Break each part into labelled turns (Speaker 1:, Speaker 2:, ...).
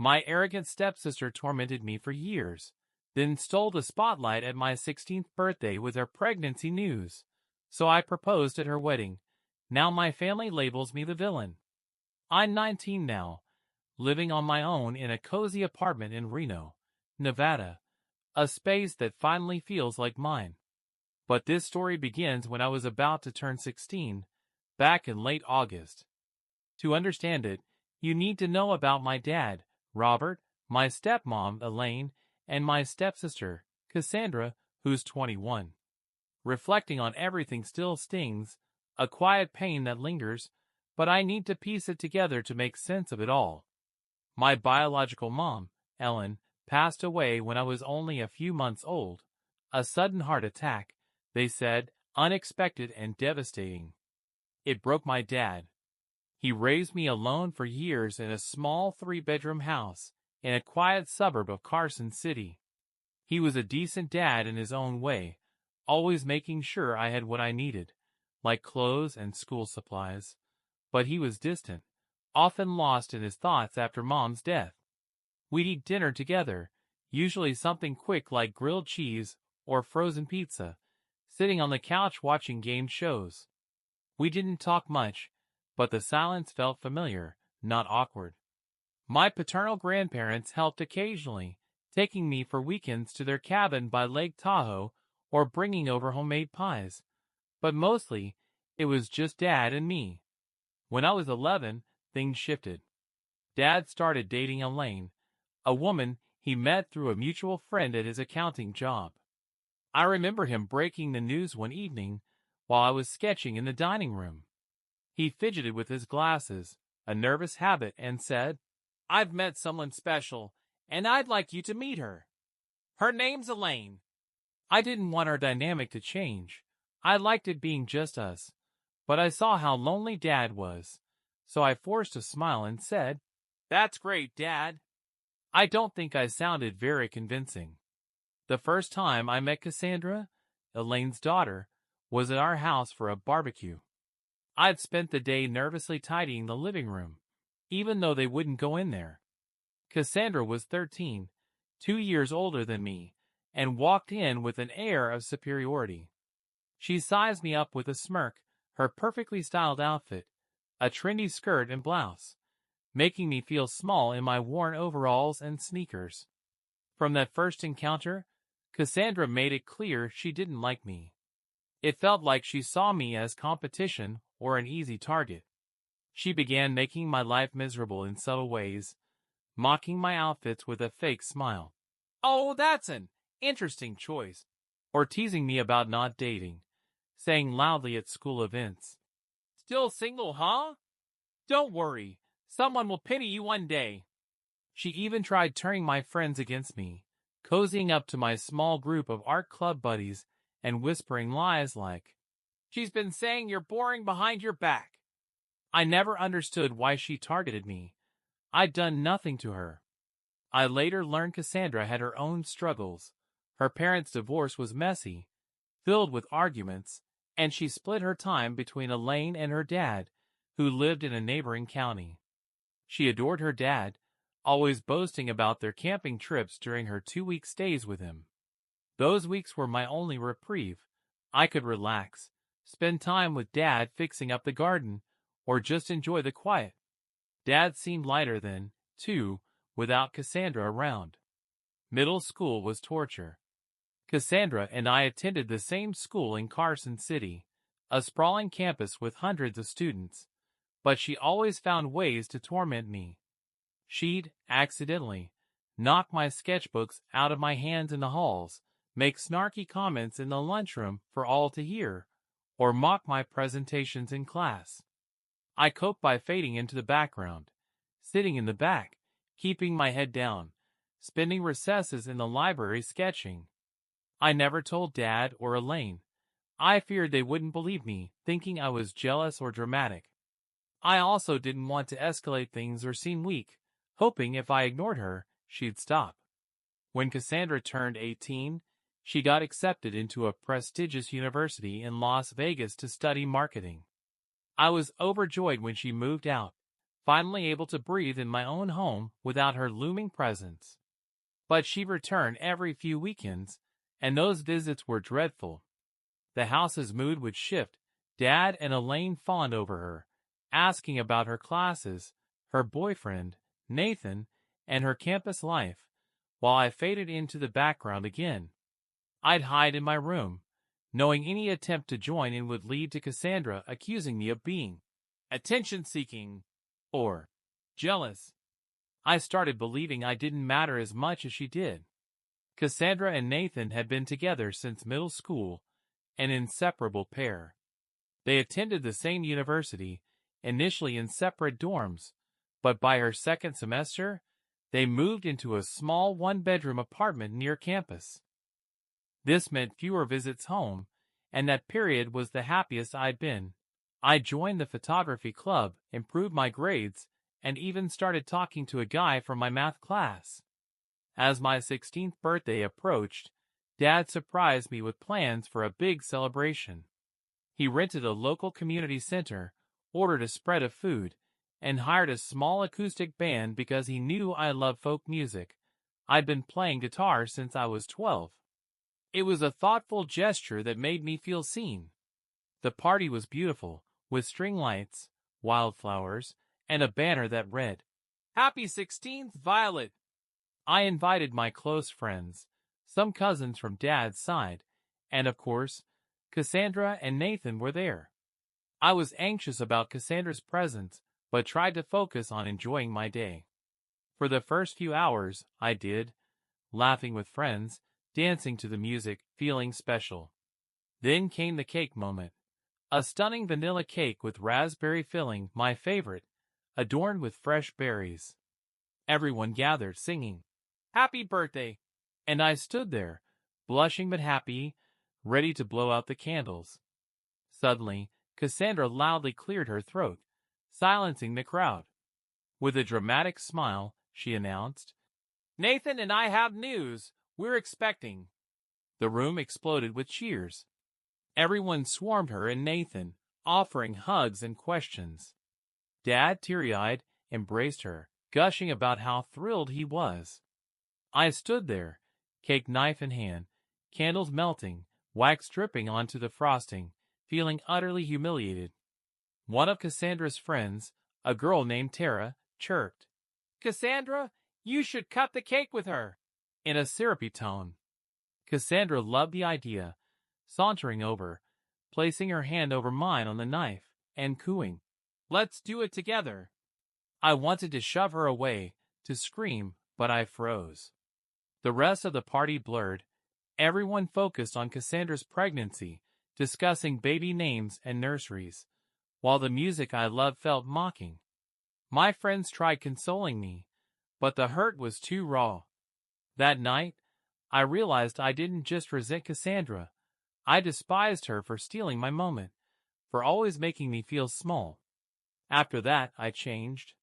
Speaker 1: My arrogant stepsister tormented me for years, then stole the spotlight at my 16th birthday with her pregnancy news. So I proposed at her wedding. Now my family labels me the villain. I'm 19 now, living on my own in a cozy apartment in Reno, Nevada, a space that finally feels like mine. But this story begins when I was about to turn 16, back in late August. To understand it, you need to know about my dad, Robert, my stepmom, Elaine, and my stepsister, Cassandra, who's 21. Reflecting on everything still stings, a quiet pain that lingers, but I need to piece it together to make sense of it all. My biological mom, Ellen, passed away when I was only a few months old. A sudden heart attack, they said, unexpected and devastating. It broke my dad. He raised me alone for years in a small 3-bedroom house in a quiet suburb of Carson City. He was a decent dad in his own way, always making sure I had what I needed, like clothes and school supplies. But he was distant, often lost in his thoughts after Mom's death. We'd eat dinner together, usually something quick like grilled cheese or frozen pizza, sitting on the couch watching game shows. We didn't talk much, but the silence felt familiar, not awkward. My paternal grandparents helped occasionally, taking me for weekends to their cabin by Lake Tahoe or bringing over homemade pies. But mostly, it was just Dad and me. When I was 11, things shifted. Dad started dating Elaine, a woman he met through a mutual friend at his accounting job. I remember him breaking the news one evening while I was sketching in the dining room. He fidgeted with his glasses, a nervous habit, and said, "I've met someone special, and I'd like you to meet her. Her name's Elaine." I didn't want our dynamic to change. I liked it being just us. But I saw how lonely Dad was, so I forced a smile and said, "That's great, Dad." I don't think I sounded very convincing. The first time I met Cassandra, Elaine's daughter, was at our house for a barbecue. I'd spent the day nervously tidying the living room, even though they wouldn't go in there. Cassandra was 13, 2 years older than me, and walked in with an air of superiority. She sized me up with a smirk, her perfectly styled outfit, a trendy skirt and blouse, making me feel small in my worn overalls and sneakers. From that first encounter, Cassandra made it clear she didn't like me. It felt like she saw me as competition or an easy target. She began making my life miserable in subtle ways, mocking my outfits with a fake smile. "Oh, that's an interesting choice," or teasing me about not dating, saying loudly at school events, "Still single, huh? Don't worry, someone will pity you one day." She even tried turning my friends against me, cozying up to my small group of art club buddies and whispering lies like, "She's been saying you're boring behind your back." I never understood why she targeted me. I'd done nothing to her. I later learned Cassandra had her own struggles. Her parents' divorce was messy, filled with arguments, and she split her time between Elaine and her dad, who lived in a neighboring county. She adored her dad, always boasting about their camping trips during her 2-week stays with him. Those weeks were my only reprieve. I could relax, spend time with Dad fixing up the garden, or just enjoy the quiet. Dad seemed lighter then, too, without Cassandra around. Middle school was torture. Cassandra and I attended the same school in Carson City, a sprawling campus with hundreds of students, but she always found ways to torment me. She'd, accidentally, knock my sketchbooks out of my hands in the halls, make snarky comments in the lunchroom for all to hear, or mock my presentations in class. I coped by fading into the background, sitting in the back, keeping my head down, spending recesses in the library sketching. I never told Dad or Elaine. I feared they wouldn't believe me, thinking I was jealous or dramatic. I also didn't want to escalate things or seem weak, hoping if I ignored her, she'd stop. When Cassandra turned 18, she got accepted into a prestigious university in Las Vegas to study marketing. I was overjoyed when she moved out, finally able to breathe in my own home without her looming presence. But she returned every few weekends, and those visits were dreadful. The house's mood would shift. Dad and Elaine fawned over her, asking about her classes, her boyfriend, Nathan, and her campus life, while I faded into the background again. I'd hide in my room, knowing any attempt to join in would lead to Cassandra accusing me of being attention-seeking or jealous. I started believing I didn't matter as much as she did. Cassandra and Nathan had been together since middle school, an inseparable pair. They attended the same university, initially in separate dorms, but by her second semester, they moved into a small one-bedroom apartment near campus. This meant fewer visits home, and that period was the happiest I'd been. I joined the photography club, improved my grades, and even started talking to a guy from my math class. As my 16th birthday approached, Dad surprised me with plans for a big celebration. He rented a local community center, ordered a spread of food, and hired a small acoustic band because he knew I loved folk music. I'd been playing guitar since I was 12. It was a thoughtful gesture that made me feel seen. The party was beautiful, with string lights, wildflowers, and a banner that read, "Happy 16th, Violet." I invited my close friends, some cousins from Dad's side, and of course, Cassandra and Nathan were there. I was anxious about Cassandra's presence, but tried to focus on enjoying my day. For the first few hours, I did, laughing with friends, dancing to the music, feeling special. Then came the cake moment. A stunning vanilla cake with raspberry filling, my favorite, adorned with fresh berries. Everyone gathered, singing, "Happy birthday!" And I stood there, blushing but happy, ready to blow out the candles. Suddenly, Cassandra loudly cleared her throat, silencing the crowd. With a dramatic smile, she announced, "Nathan and I have news. We're expecting." The room exploded with cheers. Everyone swarmed her and Nathan, offering hugs and questions. Dad, teary-eyed, embraced her, gushing about how thrilled he was. I stood there, cake knife in hand, candles melting, wax dripping onto the frosting, feeling utterly humiliated. One of Cassandra's friends, a girl named Tara, chirped, "Cassandra, you should cut the cake with her," in a syrupy tone. Cassandra loved the idea, sauntering over, placing her hand over mine on the knife, and cooing, "Let's do it together." I wanted to shove her away, to scream, but I froze. The rest of the party blurred. Everyone focused on Cassandra's pregnancy, discussing baby names and nurseries, while the music I loved felt mocking. My friends tried consoling me, but the hurt was too raw. That night, I realized I didn't just resent Cassandra. I despised her for stealing my moment, for always making me feel small. After that, I changed.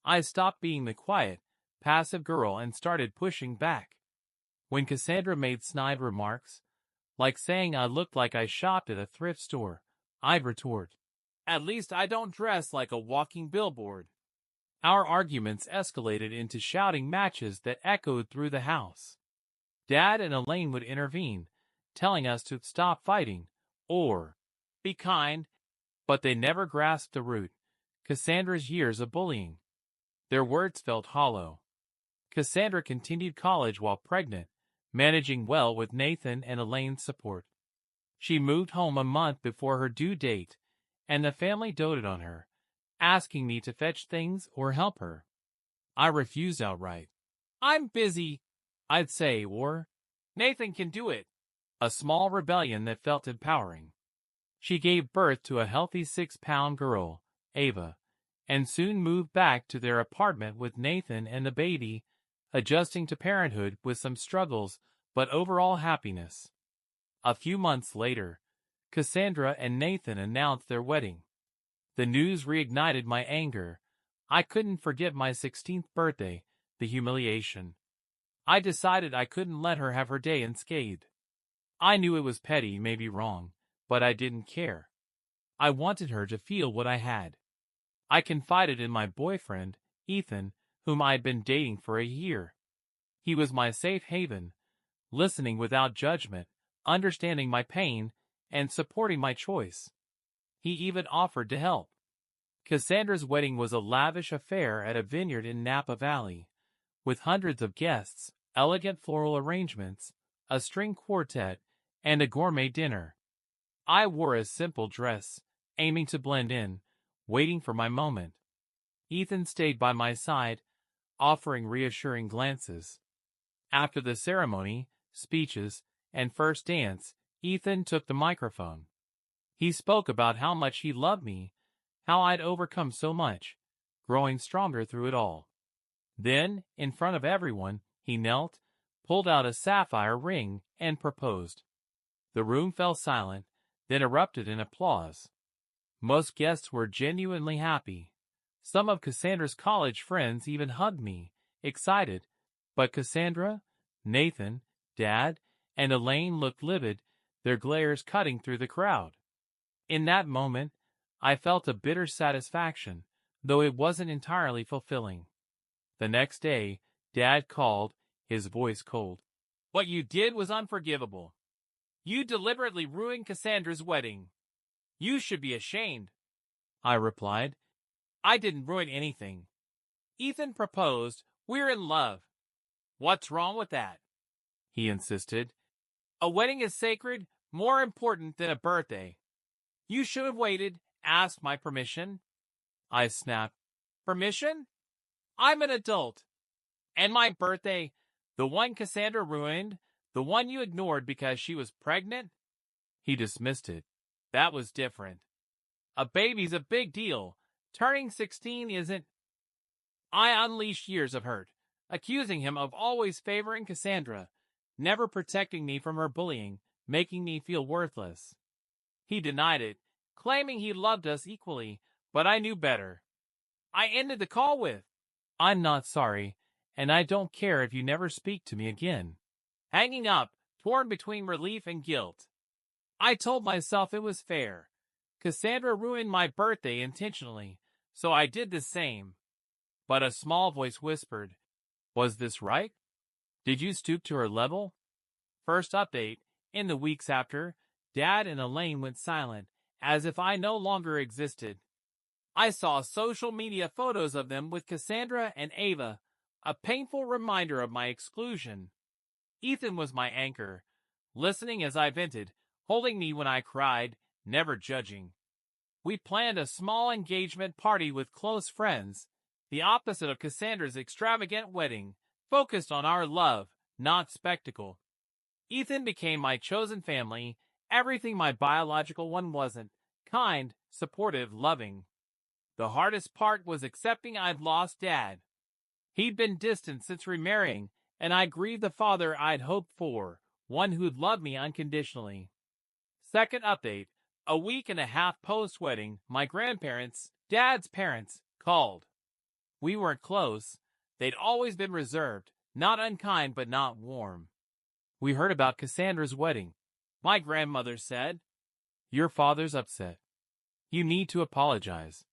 Speaker 1: I stopped being the quiet, passive girl and started pushing back. When Cassandra made snide remarks, like saying I looked like I shopped at a thrift store, I'd retort, "At least I don't dress like a walking billboard." Our arguments escalated into shouting matches that echoed through the house. Dad and Elaine would intervene, telling us to stop fighting, or be kind, but they never grasped the root, Cassandra's years of bullying. Their words felt hollow. Cassandra continued college while pregnant, managing well with Nathan and Elaine's support. She moved home a month before her due date, and the family doted on her, asking me to fetch things or help her. I refused outright. "I'm busy," I'd say, or "Nathan can do it." A small rebellion that felt empowering. She gave birth to a healthy 6-pound girl, Ava, and soon moved back to their apartment with Nathan and the baby, adjusting to parenthood with some struggles, but overall happiness. A few months later, Cassandra and Nathan announced their wedding. The news reignited my anger. I couldn't forget my 16th birthday, the humiliation. I decided I couldn't let her have her day unscathed. I knew it was petty, maybe wrong, but I didn't care. I wanted her to feel what I had. I confided in my boyfriend, Ethan, whom I had been dating for a year. He was my safe haven, listening without judgment, understanding my pain, and supporting my choice. He even offered to help. Cassandra's wedding was a lavish affair at a vineyard in Napa Valley, with hundreds of guests, elegant floral arrangements, a string quartet, and a gourmet dinner. I wore a simple dress, aiming to blend in, waiting for my moment. Ethan stayed by my side, offering reassuring glances. After the ceremony, speeches, and first dance, Ethan took the microphone. He spoke about how much he loved me, how I'd overcome so much, growing stronger through it all. Then, in front of everyone, he knelt, pulled out a sapphire ring, and proposed. The room fell silent, then erupted in applause. Most guests were genuinely happy. Some of Cassandra's college friends even hugged me, excited, but Cassandra, Nathan, Dad, and Elaine looked livid, their glares cutting through the crowd. In that moment, I felt a bitter satisfaction, though it wasn't entirely fulfilling. The next day, Dad called, his voice cold. "What you did was unforgivable. You deliberately ruined Cassandra's wedding. You should be ashamed." I replied, "I didn't ruin anything. Ethan proposed. We're in love. What's wrong with that?" He insisted. "A wedding is sacred, more important than a birthday. You should have waited, asked my permission." I snapped. "Permission? I'm an adult. And my birthday, the one Cassandra ruined, the one you ignored because she was pregnant?" He dismissed it. "That was different. A baby's a big deal. Turning 16 isn't." I unleashed years of hurt, accusing him of always favoring Cassandra, never protecting me from her bullying, making me feel worthless. He denied it, claiming he loved us equally, but I knew better. I ended the call with, "I'm not sorry, and I don't care if you never speak to me again." Hanging up, torn between relief and guilt. I told myself it was fair. Cassandra ruined my birthday intentionally, so I did the same. But a small voice whispered, "Was this right? Did you stoop to her level?" First update, in the weeks after, Dad and Elaine went silent, as if I no longer existed. I saw social media photos of them with Cassandra and Ava, a painful reminder of my exclusion. Ethan was my anchor, listening as I vented, holding me when I cried, never judging. We planned a small engagement party with close friends, the opposite of Cassandra's extravagant wedding, focused on our love, not spectacle. Ethan became my chosen family, everything my biological one wasn't: kind, supportive, loving. The hardest part was accepting I'd lost Dad. He'd been distant since remarrying, and I grieved the father I'd hoped for, one who'd love me unconditionally. Second update, a week and a half post-wedding, my grandparents, Dad's parents, called. We weren't close. They'd always been reserved, not unkind but not warm. "We heard about Cassandra's wedding," my grandmother said. "Your father's upset. You need to apologize."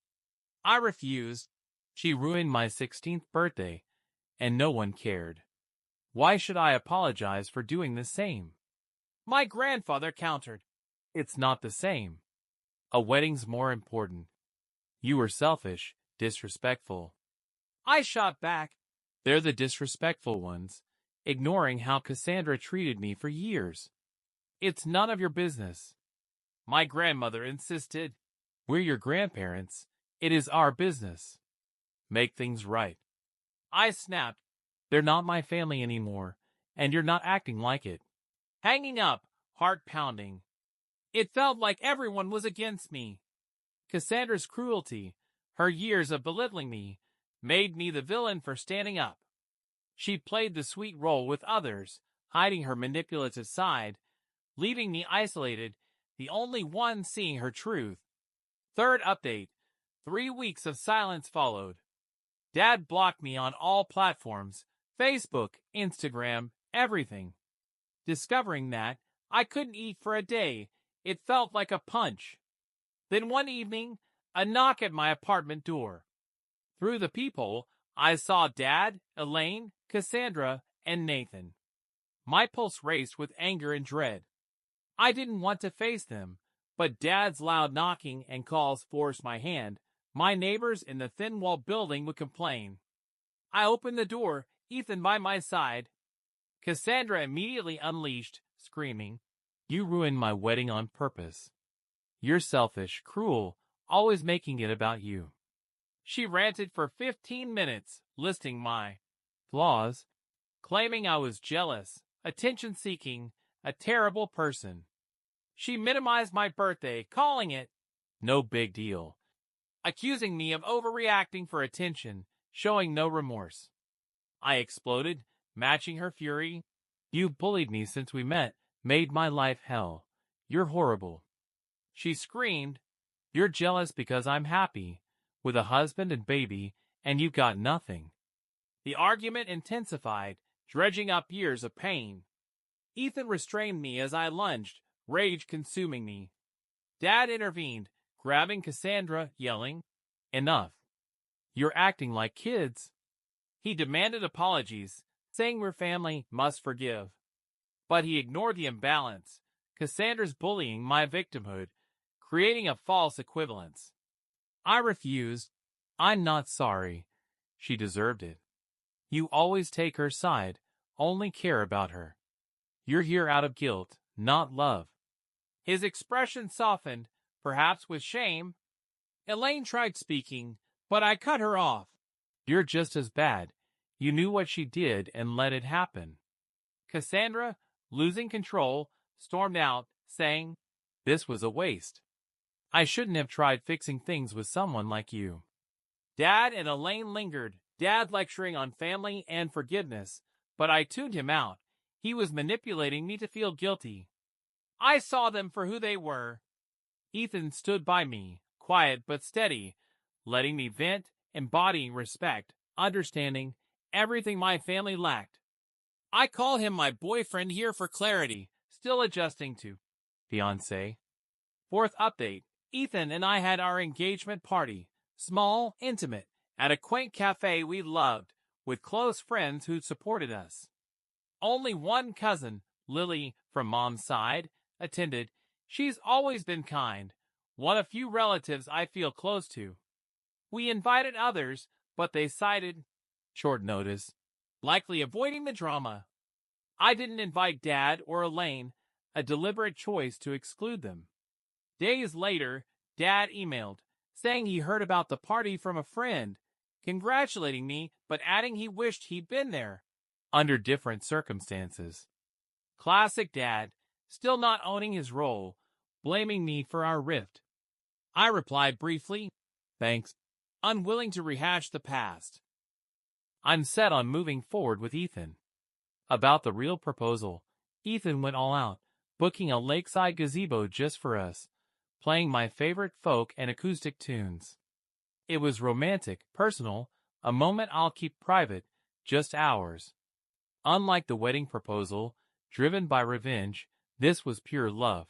Speaker 1: I refused. She ruined my 16th birthday, and no one cared. Why should I apologize for doing the same? My grandfather countered, "It's not the same. A wedding's more important. You were selfish, disrespectful." I shot back, "They're the disrespectful ones, ignoring how Cassandra treated me for years. It's none of your business." My grandmother insisted, "We're your grandparents. It is our business. Make things right." I snapped, "They're not my family anymore, and you're not acting like it." Hanging up, heart pounding. It felt like everyone was against me. Cassandra's cruelty, her years of belittling me, made me the villain for standing up. She played the sweet role with others, hiding her manipulative side, leaving me isolated, the only one seeing her truth. Third update, 3 weeks of silence followed. Dad blocked me on all platforms, Facebook, Instagram, everything. Discovering that, I couldn't eat for a day. It felt like a punch. Then one evening, A knock at my apartment door. Through the peephole, I saw Dad, Elaine, Cassandra, and Nathan. My pulse raced with anger and dread. I didn't want to face them, but Dad's loud knocking and calls forced my hand. My neighbors in the thin-walled building would complain. I opened the door, Ethan by my side. Cassandra immediately unleashed, screaming, "You ruined my wedding on purpose. You're selfish, cruel, always making it about you." She ranted for 15 minutes, listing my flaws, claiming I was jealous, attention-seeking, a terrible person. She minimized my birthday, calling it no big deal, accusing me of overreacting for attention, showing no remorse. I exploded, matching her fury. "You bullied me since we met, made my life hell. You're horrible." She screamed, "You're jealous because I'm happy, with a husband and baby, and you've got nothing." The argument intensified, dredging up years of pain. Ethan restrained me as I lunged, rage consuming me. Dad intervened, grabbing Cassandra, yelling, "Enough. You're acting like kids." He demanded apologies, saying we're family, must forgive. But he ignored the imbalance. Cassandra's bullying my victimhood, creating a false equivalence. I refused. "I'm not sorry. She deserved it. You always take her side, only care about her. You're here out of guilt, not love." His expression softened, perhaps with shame. Elaine tried speaking, but I cut her off. "You're just as bad. You knew what she did and let it happen." Cassandra, losing control, stormed out, saying, "This was a waste. I shouldn't have tried fixing things with someone like you." Dad and Elaine lingered, Dad lecturing on family and forgiveness, but I tuned him out. He was manipulating me to feel guilty. I saw them for who they were. Ethan stood by me, quiet but steady, letting me vent, embodying respect, understanding everything my family lacked. I call him my boyfriend here for clarity, still adjusting to Fiancée. Fourth update. Ethan and I had our engagement party, small, intimate, at a quaint cafe we loved, with close friends who supported us. Only one cousin, Lily, from Mom's side, attended. She's always been kind, one of few relatives I feel close to. We invited others, but they cited short notice, likely avoiding the drama. I didn't invite Dad or Elaine, a deliberate choice to exclude them. Days later, Dad emailed, saying he heard about the party from a friend, congratulating me but adding he wished he'd been there, under different circumstances. Classic Dad, still not owning his role, blaming me for our rift. I replied briefly, "Thanks," unwilling to rehash the past. I'm set on moving forward with Ethan. About the real proposal, Ethan went all out, booking a lakeside gazebo just for us, playing my favorite folk and acoustic tunes. It was romantic, personal, a moment I'll keep private, just ours. Unlike the wedding proposal, driven by revenge, this was pure love.